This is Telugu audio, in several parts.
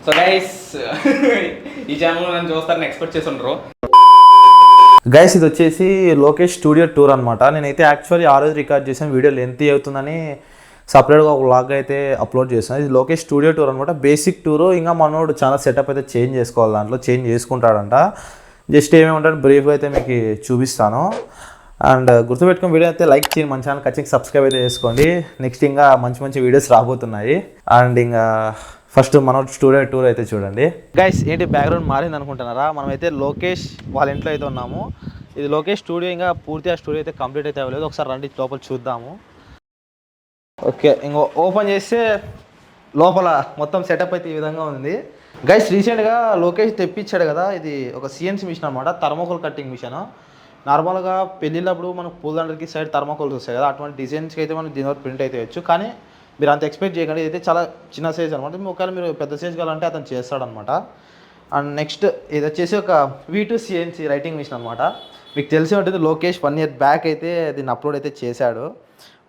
సో గైస్ ఈ ఛానల్ నన్ను చూస్తారని ఎక్స్పెక్ట్ చేసి ఉండరు. గైస్ ఇది వచ్చేసి లోకేష్ స్టూడియో టూర్ అనమాట. నేనైతే యాక్చువల్లీ ఆ రోజు రికార్డ్ చేసాను, వీడియో లెంత్ అవుతుందని సపరేట్గా ఒక వ్లాగ్ అయితే అప్లోడ్ చేసాను. ఇది లోకేష్ స్టూడియో టూర్ అనమాట, బేసిక్ టూరు. ఇంకా మనోడు చాలా సెటప్ అయితే చేంజ్ చేసుకోవాలి, దాంట్లో చేంజ్ చేసుకుంటాడంట. జస్ట్ ఏమేమి ఉంటాడు బ్రీఫ్గా అయితే మీకు చూపిస్తాను. అండ్ గుర్తుపెట్టుకుని వీడియో అయితే లైక్ చేయండి, మన ఛానల్ ఖచ్చితంగా సబ్స్క్రైబ్ అయితే చేసుకోండి. నెక్స్ట్ ఇంకా మంచి మంచి వీడియోస్ రాబోతున్నాయి. అండ్ ఇంకా ఫస్ట్ మన స్టూడియో టూర్ అయితే చూడండి. గైస్ ఏంటి బ్యాక్గ్రౌండ్ మారింది అనుకుంటున్నారా? మనమైతే లోకేష్ వాళ్ళ ఇంట్లో అయితే ఉన్నాము. ఇది లోకేష్ స్టూడియో, ఇంకా పూర్తిగా స్టూడియో అయితే కంప్లీట్ అయితే అవ్వలేదు. ఒకసారి రండి లోపల చూద్దాము. ఓకే, ఇంకో ఓపెన్ చేస్తే లోపల మొత్తం సెటప్ అయితే ఈ విధంగా ఉంది. గైస్ రీసెంట్గా లోకేష్ తెప్పించాడు కదా, ఇది ఒక సిఎన్సీ మిషన్ అనమాట, థర్మోకోల్ కట్టింగ్ మిషన్. నార్మల్గా పెళ్ళిళ్ళప్పుడు మనకు పూలదండలకి సైడ్ థర్మోకోల్స్ వస్తాయి కదా, అటువంటి డిజైన్స్కి అయితే మనం దీని వరకు ప్రింట్ అయితే వచ్చు. కానీ మీరు అంత ఎక్స్పెక్ట్ చేయకండి, ఇది అయితే చాలా చిన్న సైజ్ అనమాట. ఒకవేళ మీరు పెద్ద సైజ్ కావాలంటే అతను చేస్తాడనమాట. అండ్ నెక్స్ట్ ఇది వచ్చేసి ఒక V2 CNC రైటింగ్ మిషన్ అనమాట. మీకు తెలిసి ఉంటుంది, లోకేష్ 1 year బ్యాక్ అయితే దీన్ని అప్లోడ్ అయితే చేశాడు.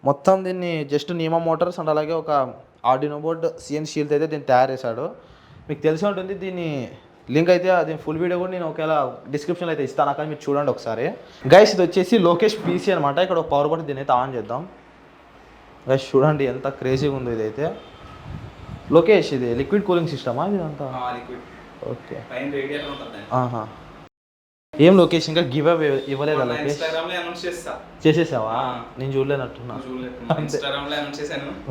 మొత్తం దీన్ని జస్ట్ నీమా మోటార్స్ అండ్ అలాగే ఒక ఆర్డినో బోర్డ్ CNC షీల్డ్ అయితే దీన్ని తయారు చేశాడు. మీకు తెలిసి ఉంటుంది, దీన్ని లింక్ అయితే దీని ఫుల్ వీడియో కూడా నేను ఒకవేళ డిస్క్రిప్షన్లో అయితే ఇస్తాను, కానీ మీరు చూడండి ఒకసారి. గైస్ ఇది వచ్చేసి లోకేష్ PC అనమాట. ఇక్కడ ఒక పవర్ బటన్ దీన్ని అయితే ఆన్ చేద్దాం. గైస్ చూడండి ఎంత క్రేజీగా ఉందో ఇదైతే. లోకేష్ ఇది లిక్విడ్ కూలింగ్ సిస్టమా ఇది అంతా? ఓకే. ఏం లోకేష్ ఇంకా గివ్ అవే ఇవ్వలేదా లోకేష్? చేసేసావా? నేను చూడలేనట్టున్నా.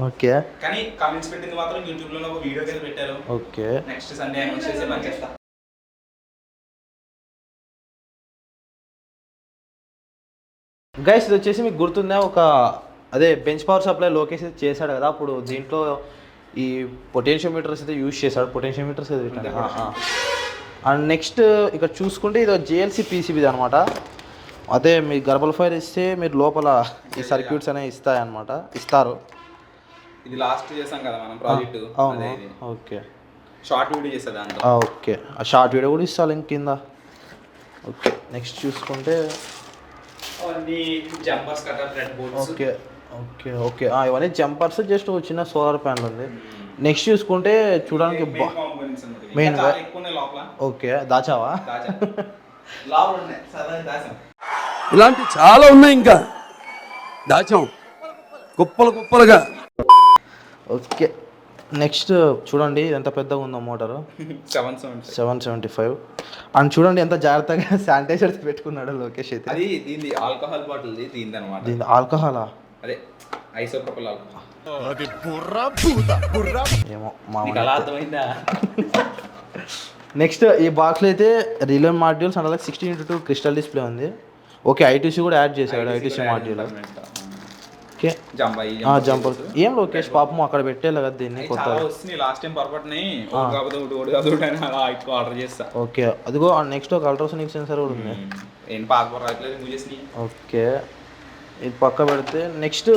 ఓకే. కానీ కామెంట్స్ పెట్టింది మాత్రం యూట్యూబ్ లో ఒక వీడియో కింద పెట్టారు. ఓకే. నెక్స్ట్ సండే అనౌన్స్ చేసి పంచేస్తా. గైస్ ఇది వచ్చేసి మీకు గుర్తుందా, ఒక అదే బెంచ్ పవర్ సప్లై లోకేష్ చేశాడు కదా, అప్పుడు దీంట్లో ఈ పొటెన్షియోమీటర్స్ అయితే యూజ్ చేశాడు. పొటెన్షియోమీటర్స్ అండ్ నెక్స్ట్ ఇక్కడ చూసుకుంటే ఇది JLC PCB అనమాట. అదే మీ గర్బల్ ఫైర్ ఇస్తే మీరు లోపల ఈ సర్క్యూట్స్ అనేవి ఇస్తారు. ఇది లాస్ట్ చేసాం కదా మనం ప్రాజెక్ట్. అవును. ఓకే. షార్ట్ వీడియో చేస్తా దాంట్లో. ఓకే, ఆ షార్ట్ వీడియో కూడా ఇస్తా లింక్ కింద. ఓకే. నెక్స్ట్ చూసుకుంటే జంపర్స్ కట్ట thread boards. Okay okay okay ఇవన్నీ జంపర్స్, జస్ట్ ఒక చిన్న సోలార్ ప్యానల్ ఉంది. నెక్స్ట్ చూసుకుంటే చూడడానికి మెయిన్. ఓకే, దాచావా? ఇలాంటి చాలా ఉన్నాయి, ఇంకా దాచాం కుప్పలుగా. ఓకే. నెక్స్ట్ చూడండి ఎంత పెద్దగా ఉందో మోటారు, 775. అండ్ చూడండి ఎంత జాగ్రత్తగా శానిటైజర్స్ పెట్టుకున్నాడు లోకేష్ అయితే. అది దీని ఆల్కహాల్ బాటిల్ దీని అన్నమాట. దీని ఆల్కహాలా? అదే ఐసోప్రోపైల్ ఆల్కహాల్. ఏమో అలా అర్థమైందా? నెక్స్ట్ ఈ బాక్స్లో అయితే రిలే మాడ్యూల్స్ అండ్ అలాగే 16:2 క్రిస్టల్ డిస్ప్లే ఉంది. ఓకే, ITC కూడా యాడ్ చేశాడు, ITC మాడ్యూల్. ఓకే. జంపర్ ఏం లోకేష్ పాపం అక్కడ పెట్టేలా కదా దీన్ని కొత్త. లాస్ట్ టైం పర్పట్ని ఆర్డర్ చేస్తా. ఓకే, అదిగో నెక్స్ట్ ఒక అల్ట్రాసోనిక్ సెన్సర్ కూడా ఉంది. ఓకే, ఇది పక్క పెడితే నెక్స్ట్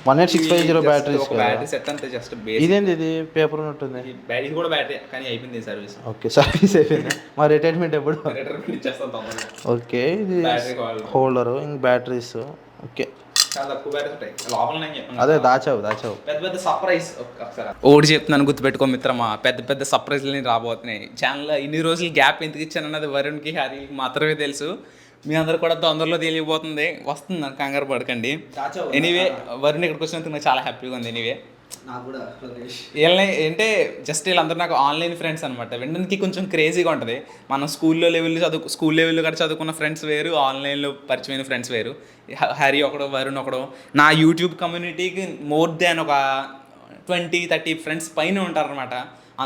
18650 బ్యాటరీస్. ఇదేంది ఇది పేపర్ ఉన్నట్టుంది. ఇది కూడా బ్యాటరీ కానీ అయిపోయింది సర్వీస్. ఓకే, సర్వీస్ అయిపోయింది. మా రిటైర్మెంట్ ఎప్పుడు? ఓకే, ఇది హోల్డర్, ఇంక బ్యాటరీస్. ఓకే, అదే దాచావు పెద్ద పెద్ద సర్ప్రైజ్. ఓడి చెప్తున్నాను, గుర్తుపెట్టుకో మిత్రమా, పెద్ద పెద్ద సర్ప్రైజ్లు రాబోతున్నాయి ఛానల్లో. ఇన్ని రోజులు గ్యాప్ ఎందుకు ఇచ్చానన్నది వరుణ్కి, హరికి మాత్రమే తెలుసు. మీ అందరు కూడా తొందరలో తెలియబోతుంది, వస్తుంది, నాకు కంగారు పడకండి. ఎనీవే వరుణ్ ఇక్కడికి వచ్చినందుకు నాకు చాలా హ్యాపీగా ఉంది. ఎనీవే వీళ్ళని అంటే జస్ట్ వీళ్ళందరూ నాకు ఆన్లైన్ ఫ్రెండ్స్ అనమాట. వినడానికి కొంచెం క్రేజీగా ఉంటుంది. మనం స్కూల్ లెవెల్లో కూడా చదువుకున్న ఫ్రెండ్స్ వేరు, ఆన్లైన్లో పరిచయమైన ఫ్రెండ్స్ వేరు. హరి ఒకడు, వరుణ్ ఒకడు. నా యూట్యూబ్ కమ్యూనిటీకి మోర్ దాన్ ఒక 20-30 ఫ్రెండ్స్ పైన ఉంటారనమాట.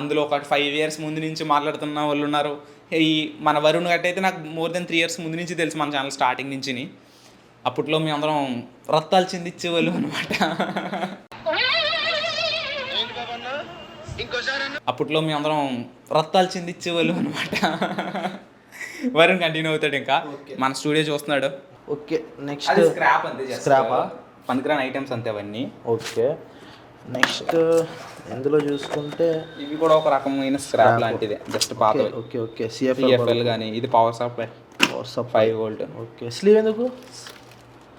అందులో ఒక 5 years ముందు నుంచి మాట్లాడుతున్న వాళ్ళు ఉన్నారు. ఈ మన వరుణ్ గట్ట అయితే నాకు మోర్ దెన్ 3 years ముందు నుంచి తెలుసు, మన ఛానల్ స్టార్టింగ్ నుంచి. అప్పట్లో మేము అందరం రక్తాలు చెందించేవాళ్ళు అనమాట. వరుణ్ కంటిన్యూ అవుతాడు, ఇంకా మన స్టూడియో చూస్తున్నాడు. ఓకే. నెక్స్ట్ స్క్రాపా? పనికిరాని ఐటమ్స్ అంతే అవన్నీ. ఓకే. నెక్స్ట్ ఎందులో చూసుకుంటే ఇవి కూడా ఒక రకమైన స్క్రాప్ లాంటిదే, జస్ట్ పాత. Okay okay. CFL కానీ ఇది power supply 5 volt. Okay. Sleeve ఎందుకు?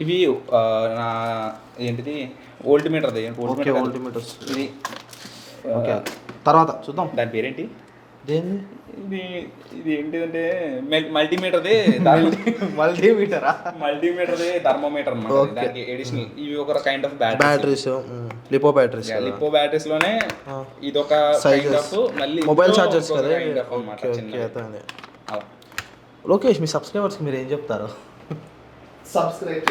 ఇవి నా ఏంటిది volt meter. Okay, volt meters. ఇది తర్వాత చూద్దాం. దాని పేరేంటి? దేని ఇది ఇది ఏంటిదంటే మల్టీమీటర్ది మల్టీమీటర్ది థర్మోమీటర్ అన్నమాట. దానికి ఎడిషనల్ ఇవి ఒక kind of batteries, lipo batteries. Lipo batteries లోనే ఇది ఒక కైండ్ ఆఫ్ మళ్ళీ మొబైల్ చార్జర్స్ కదా. లోకేష్, మీ సబ్స్క్రైబర్స్ మీరు ఏం చెప్తారు? Subscribe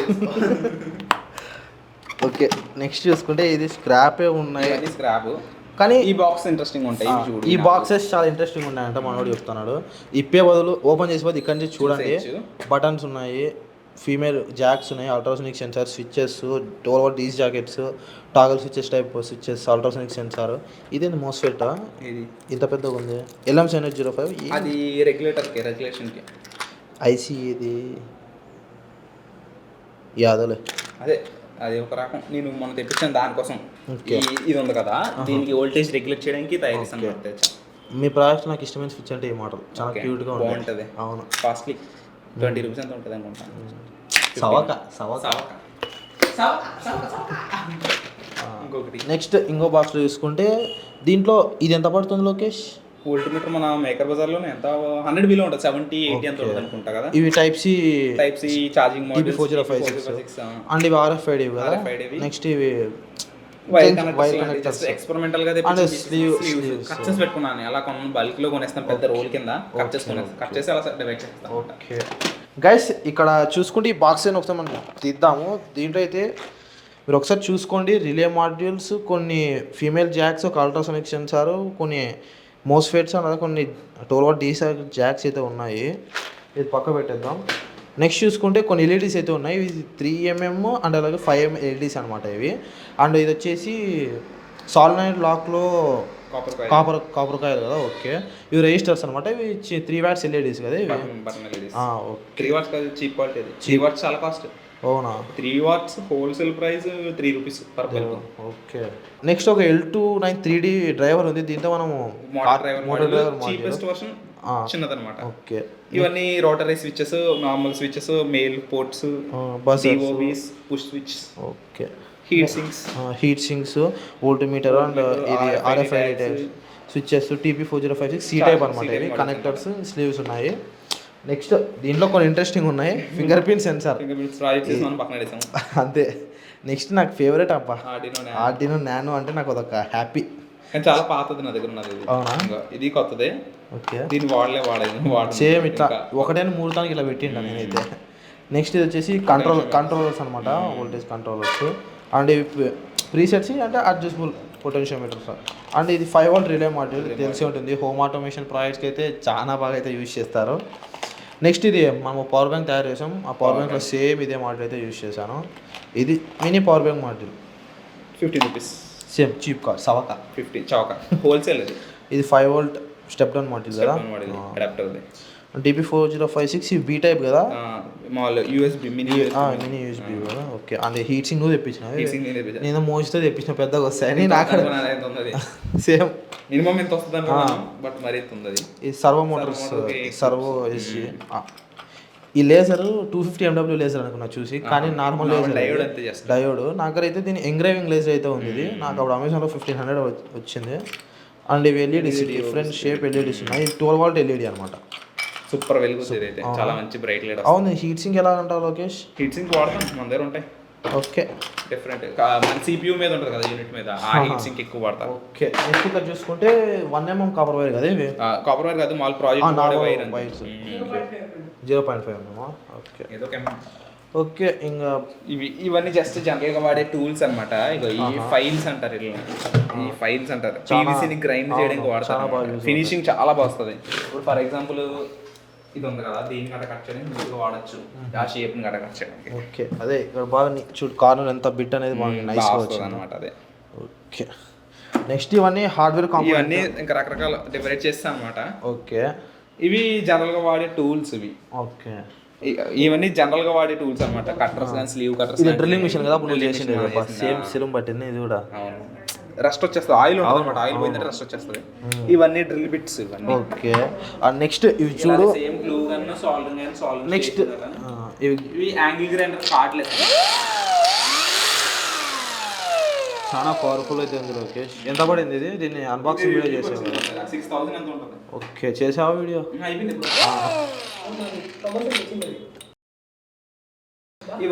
okay. నెక్స్ట్ చూసుకుంటే ఇది స్క్రాపే ఉన్నాయి. స్క్రాప్ కానీ ఈ బాక్స్ ఇంట్రెస్టింగ్ ఉంటాయి. ఈ బాక్సెస్ చాలా ఇంట్రెస్టింగ్ ఉన్నాయంట మనోడు చెప్తున్నాడు. ఇప్పే బదులు ఓపెన్ చేసి పోతే ఇక్కడ నుంచి చూడండి బటన్స్ ఉన్నాయి, ఫీమేల్ జాక్స్ ఉన్నాయి, అల్ట్రాసోనిక్ సెన్సార్, స్విచ్చెస్, 12V డీస్ jackets, toggle switches type switches, ultrasonic sensor. ఇదేంది మోస్ఫెట్ ఇది ఇంత పెద్దగా ఉంది. LM705 అది రెగ్యులేషన్కి. ఐసీ ఇది యాదలే అదే అది ఒక రకం. నేను మొన్న తెప్పించాను దానికోసం. ఇది ఉంది కదా, దీనికి వోల్టేజ్ రెగ్యులేట్ చేయడానికి తయారు చేస్తాను. మీ ప్రాడక్ట్ నాకు ఇష్టమైన స్విచ్ అంటే ఈ మోడల్ చాలా క్యూట్గా బాగుంటుంది. అవును, కాస్ట్లీ 20 రూపీస్ ఎంత ఉంటుంది అనుకుంటాను. ఇంకొకటి నెక్స్ట్ ఇంకో బాక్స్లో చూసుకుంటే దీంట్లో ఇది ఎంత పడుతుంది లోకేష్? వోల్ట్మీటర్ మన మేకర్ బజార్లోనే ఎంత 100 బిలో ఉంటుంది, 70-80 ఎంత ఉంటుంది అనుకుంటా కదా. ఇవి type C charging model 4056 and ఇవి RFID కదా. నెక్స్ట్ ఇవి వైర్ కనెక్టర్స్ ఎక్స్పెరిమెంటల్ గా కట్చెస్ పెట్టుకున్నాను. అలా కొన్ని బల్క్ లో కొనేస్తాను పెద్ద రోల్ కింద కట్ చేసి అలా డివైడ్ చేస్తాను. ఓకే గైస్, ఇక్కడ చూసుకుంటే ఈ బాక్స్ అని ఒకసారి మనం తీద్దాము. దీంట్లో అయితే మీరు ఒకసారి చూసుకోండి. రిలే మాడ్యూల్స్, కొన్ని ఫీమేల్ జాక్స్, ఒక అల్ట్రాసోనిక్ సెన్సార్, కొన్ని మోస్ఫెట్స్ అలాగే కొన్ని 12V డీస్ జాక్స్ అయితే ఉన్నాయి. ఇది పక్క పెట్టేద్దాం. నెక్స్ట్ చూసుకుంటే కొన్ని ఎల్ఈడీస్ అయితే ఉన్నాయి. ఇవి 3mm అండ్ అలాగే 5mm ఎల్ఈడీస్ అనమాట ఇవి. అండ్ ఇది వచ్చేసి సాలినాయిడ్ లాక్లో కాపర్ కాయలు కదా. ఓకే, ఇవి రిజిస్టర్స్ అనమాట. ఇవి 3W ఎల్ఈడీస్ కదా ఇవి. 3W కాదు, చీప్ క్వాలిటీ. 3W చాలా కాస్ట్. అవునా? 3W wholesale price 3 rupees per bulb. Okay. Next ఒక L29 3D డ్రైవర్ ఉంది. దీంతో మనము మోటార్ డ్రైవర్ చీపెస్ట్ వర్షన్ చిన్నదన్నమాట. ఓకే. ఇవన్నీ rotary switches, normal switches, male ports, డిఓవిస్, push switch. Okay. Heat sinks, voltmeter and ఇది RFID switches, TP4056 C type అనమాట. ఇవి కనెక్టర్స్, స్లీవ్స్ ఉన్నాయి. నెక్స్ట్ దీంట్లో కొన్ని ఇంట్రెస్టింగ్ ఉన్నాయి. ఫింగర్ ప్రింట్ సెన్సార్ అంతే. నెక్స్ట్ నాకు ఫేవరెట్ అబ్బా ఆర్డినో నానో అంటే నాకు అదొక హ్యాపీ. చాలా పాతది నా దగ్గర ఉన్నది. అవునా? ఇది కొత్తదే. ఓకే. దీన్ని వాడలేదు. సేమ్ ఇట్లా ఒకటే 3 తానికి ఇలా పెట్టిండ నేనైతే. నెక్స్ట్ ఇది వచ్చేసి కంట్రోలర్స్ అనమాట, వోల్టేజ్ కంట్రోలర్స్. అండ్ ఇవి ప్రీసెట్స్ అంటే అడ్జస్టబుల్ పొటెన్షియోమీటర్స్. అండ్ ఇది 5V రిలే మాడ్యూల్ తెలిసి ఉంటుంది. హోమ్ ఆటోమేషన్ ప్రాజెక్ట్స్కి అయితే చాలా బాగా అయితే యూజ్ చేస్తారు. నెక్స్ట్ ఇది మనం పవర్ బ్యాంక్ తయారు చేసాం. ఆ పవర్ బ్యాంక్లో సేమ్ ఇదే మాడ్యూల్ అయితే యూజ్ చేశాను. ఇది mini power bank module 50 rupees. Same cheap cost, సవక 50 చౌక హోల్సేల్. ఇది 5V స్టెప్ డౌన్ మాడ్యూల్ కదా. అడాప్టర్ TP4056 ఇవి బీ టైప్ కదా. USB మినీ USB కదా. ఓకే. అండ్ హీట్ సింగ్ తెప్పించిన నేను మోస్ట్తో తెప్పించిన పెద్దగా వస్తాయని నాకు సేమ్ మినిమం ఎంత వస్తుంది బట్ మరి ఎంత ఉంది. ఈ సర్వో మోటార్స్, సర్వో SG. ఈ లేజర్ 250 MW లేజర్ అనుకున్నా చూసి, కానీ నార్మల్ లేజర్ డయోడ్. నాకైతే దీని ఎంగ్రేవింగ్ లేజర్ అయితే ఉంది. ఇది నాకు అప్పుడు అమెజాన్లో 1500 వచ్చింది. అండ్ ఇవి ఎల్ఈడీస్, డిఫరెంట్ షేప్ ఎల్ఈడీస్ ఉన్నాయి. 12V LED అనమాట. సూపర్ వెలుగుతుంది అయితే, చాలా మంచి బ్రైట్ లైట్. అవును. హీట్ సింక్ ఎలా అంటావు లోకేష్? హీట్ సింక్ వాడతాం, మన దగ్గర ఉంటాయి. ఓకే. డిఫరెంట్ మన CPU మీద ఉంటుంది కదా, యూనిట్ మీద ఆ హీట్ సింక్ ఎక్కువ వాడతాం. ఓకే. నెక్స్ట్ ఇక్కడ చూసుకుంటే 1mm కాపర్ వైర్ కదా ఇవి. కాపర్ వైర్ కాదు, mall project wires 0.5 mm. Okay. ఏదో ఓకే. ఇంకా ఇవన్నీ జస్ట్ జనరల్ గా వాడే టూల్స్ అనమాట. ఇక ఈ ఫైల్స్ అంటారు, ఈ ఫైల్స్ అంటారు. PVCని గ్రైండ్ చేయడానికి వాడతారు. ఫినిషింగ్ చాలా బాగా వస్తుంది. ఇప్పుడు ఫర్ ఎగ్జాంపుల్ ఇది ఉంది కదా, దీన్ని గట్ట కట్ చేయడానికి ముందుగా వాడచ్చు, ఆ షేప్ ని గట్ట కట్ చేయడానికి. ఓకే. అదే ఇక్కడ బాగా చూడు కార్నర్ ఎంత బిట్ అనేది బాగా నైస్ గా వచ్చింది అనమాట. అదే. ఓకే. నెక్స్ట్ ఇవన్నీ హార్డ్వేర్ కాంపోనెంట్స్, ఇవన్నీ ఇంకా రకరకాల డివైడ్ చేస్తాం అనమాట. ఓకే. ఇవి జనరల్ గా వాడే టూల్స్ ఇవి. ఓకే. ఇవన్నీ జనరల్ గా వాడే టూల్స్ అనమాట. కట్టర్స్ కానీ, స్లీవ్ కట్టర్స్. ఇది డ్రిల్లింగ్ మిషన్ కదా, అప్పుడు చేసింది సేమ్ సిలం పట్టింది ఇది కూడా. రస్ట్ వచ్చేస్తుంది, ఆయిల్ ఉంటుంది అనమాట. ఆయిల్ పోయిందంటే రస్ట్ వచ్చేస్తుంది. ఇవన్నీ డ్రిల్ బిట్స్ ఇవన్నీ. ఓకే. నెక్స్ట్ ఇవి చూడు, same glue gun, soldering gun, soldering. Next ఇవి యాంగిల్ గ్రైండర్ కార్డ్లెస్. చాలా పవర్ఫుల్ అయితే ఉంది లోకేష్. ఎంత పడింది ఇది? దీన్ని అన్బాక్సింగ్ వీడియో చేసావు కదా? 6,000 ఎంత ఉంటుంది. ఓకే, చేసావా వీడియో? అయిపోయింది.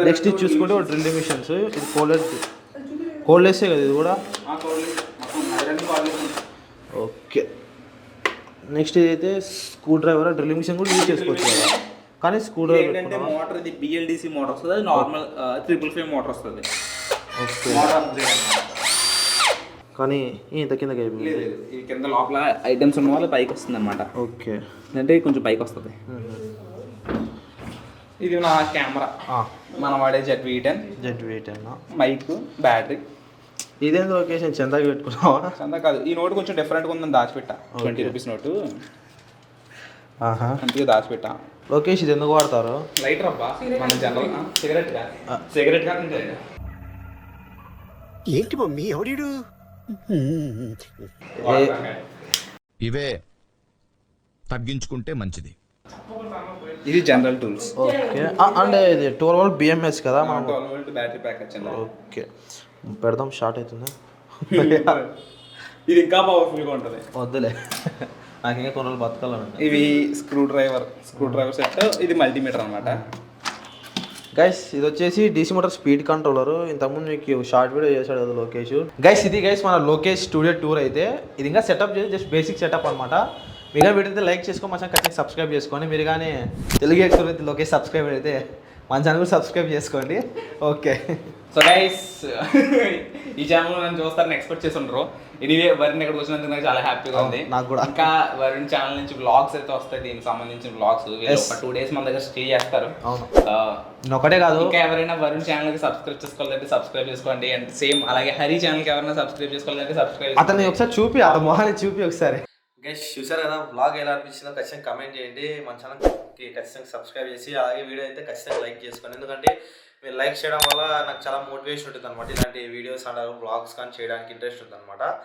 నెక్స్ట్ ఇది చూసుకుంటే డ్రిల్లింగ్ మిషన్స్. ఇది కోల్డ్లెస్సే కదా ఇది కూడా? ఓకే. నెక్స్ట్ ఇదైతే స్క్రూ డ్రైవర్. డ్రిల్లింగ్ మిషన్ కూడా యూజ్ చేసుకోవచ్చు కదా, కానీ స్క్రూ డ్రైవర్ అంటే మోటార్ ఇది BLDC మోటార్ వస్తుంది, అది నార్మల్ 555 మోటార్ వస్తుంది. ఓకే, కానీ ఇంత కిందకి అయిపోయింది. ఈ కింద లోపల ఐటమ్స్ ఉన్న వాళ్ళు పైకి వస్తుంది అనమాట. ఓకే, అంటే కొంచెం పైకి వస్తుంది. ఇది నా కెమెరా, మనం వాడే Z10 మైక్, బ్యాటరీ. ఇదేంటి లొకేషన్ చందాకి పెట్టుకున్నావా? చందా కాదు, ఈ నోటు కొంచెం డిఫరెంట్గా ఉందని దాచిపెట్టా. 20 రూపీస్ నోటు, అందుకే దాచిపెట్టా. లోకేష్ ఇది ఎందుకు వాడతారు? లైటర్ అబ్బా, మన జనరల్ సిగరెట్ ఏంటి మమ్మీ ఎవడు? ఇవే తగ్గించుకుంటే మంచిది. ఇది జనరల్ టూల్స్. ఓకే, అంటే ఇది 12 BMS కదా? 12 వోల్ట్ బ్యాటరీ ప్యాక్ వచ్చింది. ఓకే, పెడదాం. షార్ట్ అవుతుందా? ఇది ఇంకా పవర్ఫుల్గా ఉంటుంది. వద్దులే, నాకు ఇంకా కొన్ని రోజులు బతకాలండి. ఇవి స్క్రూ డ్రైవర్ సెట్. ఇది మల్టీమీటర్ అనమాట. గైస్ ఇది వచ్చేసి DC మోటార్ స్పీడ్ కంట్రోలర్. ఇంతకుముందు మీకు షార్ట్ వీడియో చేశాడు కదా లోకేష్. గైస్ ఇది మన లోకేష్ స్టూడియో టూర్ అయితే ఇది ఇంకా సెటప్ చేసి జస్ట్ బేసిక్ సెటప్ అనమాట. మీగా వీడియో అయితే లైక్ చేసుకోండి, మా ఛానల్ ఖచ్చితంగా సబ్స్క్రైబ్ చేసుకోండి. మీరు కానీ తెలుగు ఎక్స్పర్ అయితే లోకేష్ సబ్స్క్రైబర్ అయితే మన ఛానల్ కూడా సబ్స్క్రైబ్ చేసుకోండి. ఓకే, సో గైస్ ఈ ఛానల్ నన్ను చూస్తారని ఎక్స్పెక్ట్ చేసి ఉండరు. ఎనీవే వరుణ్ ఇక్కడికి వచ్చినందుకు నాకు చాలా హ్యాపీగా ఉంది. నాకు కూడా. ఇంకా వరుణ్ ఛానల్ నుంచి వ్లాగ్స్ అయితే వస్తాయి, దీనికి సంబంధించిన వ్లాగ్స్. ఒక 2 days మన దగ్గర స్టే చేస్తారు. అవును, ఒకటే కాదు, ఇంకా ఎవరైనా వరుణ్ ఛానల్కి సబ్స్క్రైబ్ చేసుకోవాలంటే సబ్స్క్రైబ్ చేసుకోండి. అండ్ సేమ్ అలాగే హరి ఛానల్కి ఎవరైనా సబ్స్క్రైబ్ చేసుకోవాలంటే సబ్స్క్రైబ్. అతన్ని ఒకసారి చూపి, అతని మొహాన్ని చూపి ఒకసారి. గైస్ చూసారు కదా, వ్లాగ్ ఎలా అనిపించిందో ఖచ్చితంగా కమెంట్ చేయండి. మన ఛానల్కి ఖచ్చితంగా సబ్స్క్రైబ్ చేసి అలాగే వీడియో అయితే ఖచ్చితంగా లైక్ చేసుకోండి. ఎందుకంటే మీరు లైక్ చేయడం వల్ల నాకు చాలా మోటివేషన్ ఉంటుంది అనమాట. ఇలాంటి వీడియోస్ అండ్ వ్లాగ్స్ కానీ చేయడానికి ఇంట్రెస్ట్ ఉంటుంది అనమాట.